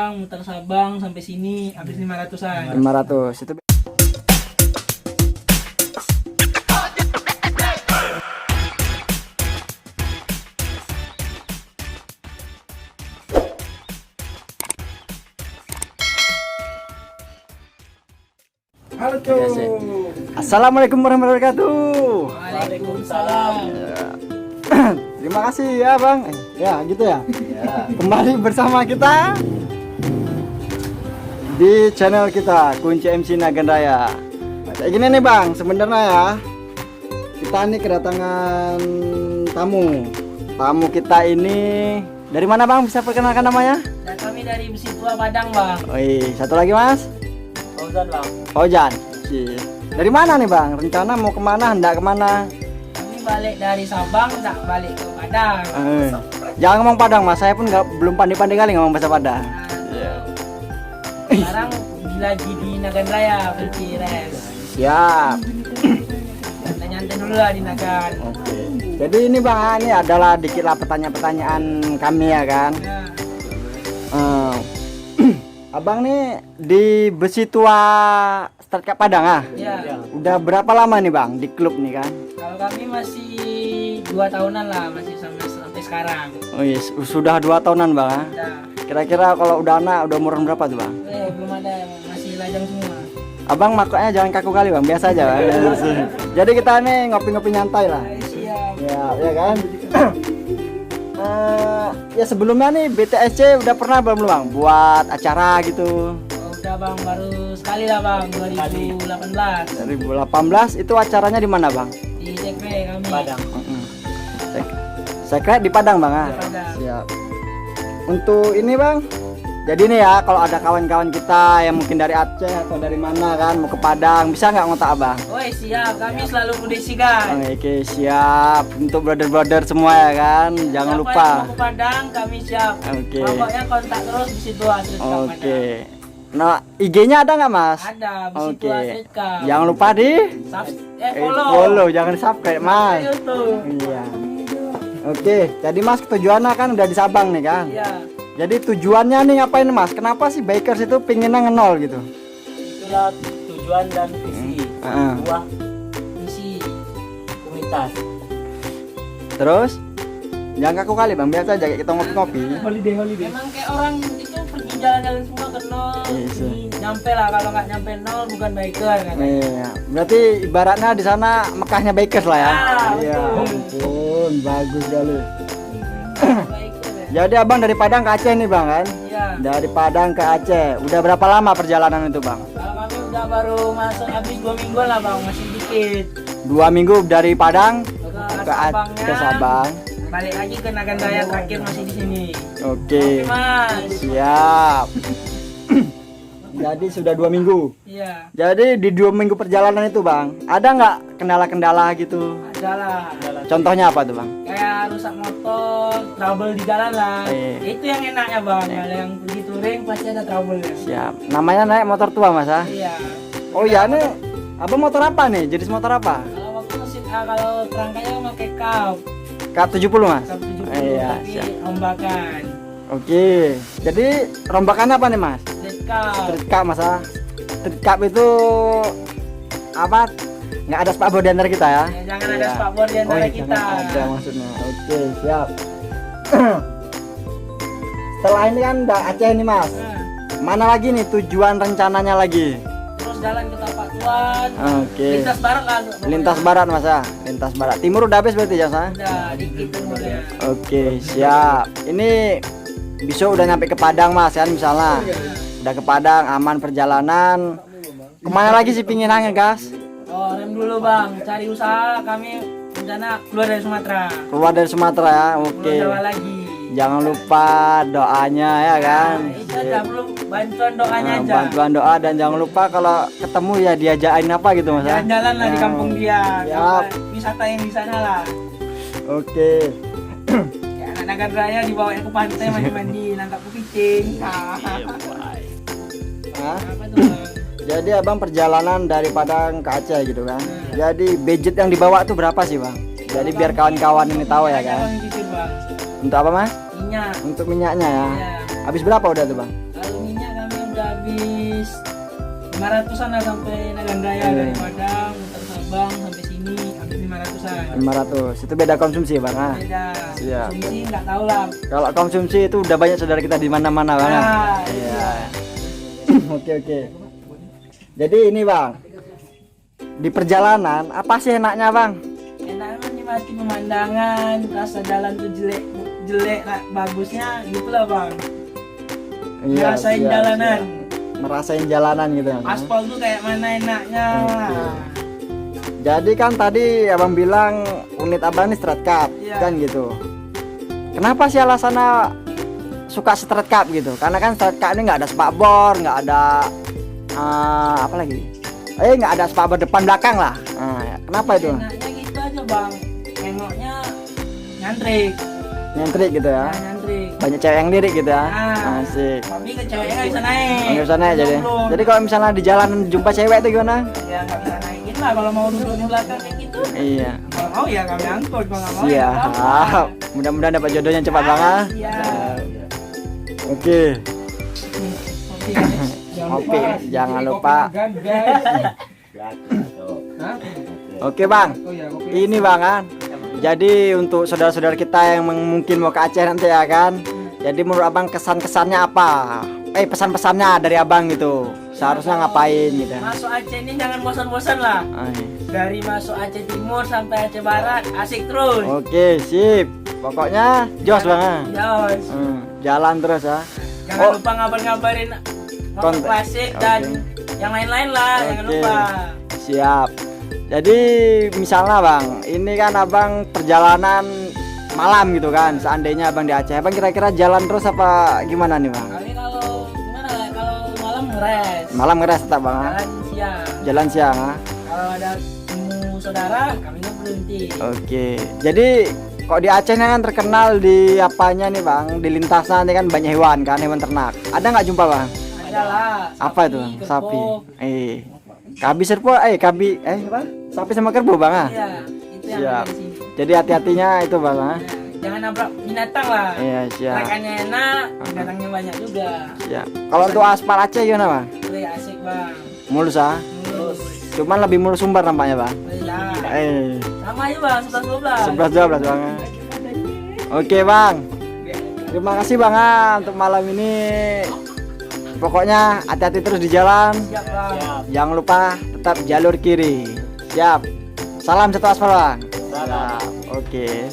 Padang, muter Sabang sampai sini habis 500-an. 500 itu. Halo Assalamualaikum warahmatullahi wabarakatuh. Waalaikumsalam. Terima kasih ya Bang. Ya gitu ya. Kembali bersama kita di channel kita Kunci MC Nagan Raya. Kayak gini nih Bang, sebenarnya ya kita nih kedatangan tamu kita ini dari mana Bang? Bisa perkenalkan namanya? Dan kami dari Besi Tua Padang, Bang. Satu lagi Mas. Fauzan, Bang. Fauzan. Dari mana nih Bang? Rencana mau kemana? Hendak kemana? Kami balik dari Sabang, tak balik ke Padang. Jangan ngomong Padang Mas, saya pun belum pandai-pandai kali ngomong bahasa Padang. Sekarang lagi di Nagan Raya, Kunci Res. Siap. Nyantai dulu lah di Nagan. Jadi ini Bang, ini adalah dikit lah pertanyaan-pertanyaan kami ya kan. Ya. Abang nih di Besi Tua Start Cup Padang Ya. Udah berapa lama nih Bang di klub nih kan? Kalau kami masih 2 tahunan lah, masih sampai sekarang. Sudah 2 tahunan Bang. Udah. Kira-kira kalau udah anak udah umur berapa tuh Bang? Belum ada, masih lajang semua. Abang makanya jangan kaku kali Bang, biasa aja Bang. Jadi kita nih ngopi-ngopi nyantai lah. Siap. Ya kan? Ya sebelumnya nih BTSC udah pernah belum Bang buat acara gitu? Udah Bang, baru sekali lah Bang, 2018. 2018 itu acaranya di mana Bang? Di Sekre kami. Padang. Saya kira di Padang Bang. Padang. Siap. Untuk ini Bang, jadi nih ya kalau ada kawan-kawan kita yang mungkin dari Aceh atau dari mana kan mau ke Padang, bisa nggak ngontak Abang? Siap, kami selalu kondisikan. Oke siap. Untuk brother-brother semua ya kan, jangan Siapa lupa. yang mau ke Padang, kami siap. Oke. Pokoknya kontak terus di situ Street Cup Padang. Oke. Nah, IG-nya ada nggak Mas? Ada, di situ Oke. Street Cup. Jangan lupa di Follow. jangan subscribe Mas. YouTube. Iya. Oke, jadi Mas tujuannya kan udah di Sabang nih kan? Iya. Jadi tujuannya nih ngapain Mas? Kenapa sih bikers itu pinginnya ngenol gitu? Itulah tujuan dan visi sebuah Misi. komunitas. Terus jangan kaku kali Bang, biasa aja kayak kita ngopi-ngopi. Holiday. Memang kayak orang itu pergi jalan-jalan semua ke nol. Iya. Nyampe lah, kalau nggak nyampe nol bukan biker kan. Iya, berarti ibaratnya di sana Mekahnya bikers lah ya. Iya, Betul. ampun, bagus sekali. Biker ya. Jadi Abang dari Padang ke Aceh nih Bang kan? Iya. Dari Padang ke Aceh. Udah berapa lama perjalanan itu Bang? Kalau kami udah baru masuk habis 2 minggu lah Bang, masih dikit. 2 minggu dari Padang Ke Sabangnya, ke Sabang. balik lagi ke Nagan Raya, terakhir masih di sini. Oke. Mas. Siap. Jadi sudah 2 minggu. Iya, Jadi di 2 minggu perjalanan itu Bang, ada nggak kendala-kendala gitu? ada lah. Contohnya apa tuh Bang? Kayak rusak motor, trouble di jalan lah. Iya. Itu yang enaknya Bang. Kalau yang pergi touring pasti ada trouble ya. Siap. Namanya naik motor tua Mas ah? Iya. Oh iya nih. Abang motor apa nih? Jenis motor apa? Kalau waktu mesin kalau kerangkanya pakai kap K70 Mas? 70 Iya, tapi siap. rombakan. Oke. Jadi rombakannya apa nih Mas? Street cup. Street cup Mas ah? Street cup itu apa? Nggak ada spakbor di antara kita ya? Ya, jangan ada spakbor di antara iya, kita. jangan ada maksudnya. Oke, siap. Setelah ini kan udah Aceh nih Mas. Nah, Mana lagi nih tujuan rencananya lagi? terus jalan ke Tapak Tuan. Oke. Lintas barat kan. Lintas barat Mas ah? Lintas barat. Timur udah habis berarti ya Mas? Udah dikit umurnya. Oke, siap. Ini besok udah nyampe ke Padang Mas kan misalnya. Udah ke Padang, aman perjalanan. Kemana lagi sih pinginannya gas? Rem dulu Bang, cari usaha, kami rencana keluar dari Sumatera. Keluar dari Sumatera ya, oke. Keluar Jawa lagi. Jangan lupa doanya ya kan. Itu aja, belum bantuan doanya aja. Bantuan doa dan jangan lupa kalau ketemu ya diajakin apa gitu Mas ya. Jalan-jalan lah di kampung dia. Siap. Wisata yang di sana lah. Oke. Kayak anak Nagan Raya dibawanya ke pantai mandi-mandi, nangkap kepiting. Hah? Apa tuh Bang? Jadi Abang perjalanan dari Padang ke Aceh gitu kan. Jadi budget yang dibawa tuh berapa sih Bang? Jadi biar kawan-kawan ini tahu ya kan. Bang, gitu, Bang. Untuk apa Mas? Minyak. Untuk minyaknya ya. Iya. Habis berapa udah tuh Bang? Kalau udah habis 500-an lah sampai Nagan Raya dari Padang, muter Sabang sampai sini habis 500-an. 500. Itu beda konsumsi Bang. Ah. Beda. Siap. Konsumsi nggak tahu lah. Kalau konsumsi itu udah banyak saudara kita di mana-mana Bang. Ah. Nah, Iya. Oke. Jadi ini Bang. Di perjalanan apa sih enaknya Bang? Enaknya menikmati pemandangan, rasa jalan tuh jelek lah, bagusnya gitulah Bang. Ngerasain siap, jalanan. siap. Merasain jalanan gitu. Aspal tuh kayak mana enaknya. Oke. Jadi kan tadi Abang bilang unit Abang ini straight cup, Iya. kan gitu. Kenapa sih alasannya suka straight cup gitu? Karena kan straight cup ini nggak ada spakbor, nggak ada apa lagi? Nggak ada spakbor depan belakang lah. Kenapa itu? Enaknya gitu aja Bang. Nengoknya nyantrik. Nyentrik gitu ya. Nah, nyantrik. Banyak cewek yang lirik gitu ya. Nah. Asik. Tapi ke ceweknya nggak bisa naik. Nggak usah naik jadi. Belum. Jadi kalau misalnya di jalan jumpa cewek itu gimana? Ya nggak bisa naikin lah kalau mau duduk di belakang kayak gitu. Iya. Kalau mau ya kami angkut, kalau nggak mau ya nggak apa-apa. Siap. Mudah-mudahan dapat jodohnya cepat Bang. Ah. Siap. Oke. Kopi, guys. Oke, jangan lupa. Gan, guys. Hah? Oke Bang. Oh ya, kopi. Ini Bang kan. Jadi untuk saudara-saudara kita yang mungkin mau ke Aceh nanti ya kan. Jadi menurut Abang kesan-kesannya apa? Pesan-pesannya dari Abang gitu. Seharusnya ngapain gitu. Masuk Aceh ini jangan bosan-bosan lah. Dari masuk Aceh Timur sampai Aceh Barat asik terus. Oke, sip. Pokoknya jos Bang. Ah. Jos. Jalan terus ya. Jangan lupa ngabar-ngabarin motor Konten. klasik dan yang lain-lain lah, jangan Oke. lupa. Siap. Jadi misalnya Bang, ini kan Abang perjalanan malam gitu kan. Seandainya Abang di Aceh, Abang kira-kira jalan terus apa gimana nih Bang? Kali kalau gimana lah, kalau malam ngeres. Malam ngeres tetap Bang. Ah? Jalan siang. Jalan siang. Ah? Kalau ada temu saudara, kami nggak berhenti. Oke. Jadi kok di Aceh ini kan terkenal di apanya nih Bang? Di lintasan ini kan banyak hewan kan, hewan ternak. Ada nggak jumpa Bang? Ada lah. Apa itu Bang? kerbau. Sapi. Kabi serpo, apa? Sapi sama kerbau Bang. Ah? Iya, itu yang Siap. ada di sini. Jadi hati-hatinya itu Bang. Ah? Nah, jangan nabrak binatang lah. Iya, siap. Rekannya enak, binatangnya banyak juga. Siap. Kalau untuk aspal Aceh gimana Bang? Wih, asik Bang. Mulus ah. Mulus. Cuman lebih mulus Sumbar nampaknya Bang. Wih lah. Sama aja Bang, 11-12. 11-12 Bang. Ah? Oke Bang. Terima kasih Bang ah, untuk malam ini. Pokoknya hati-hati terus di jalan. Siap Bang. Jangan lupa tetap jalur kiri. Siap. Salam satu aspal Bang. Salam. Oke.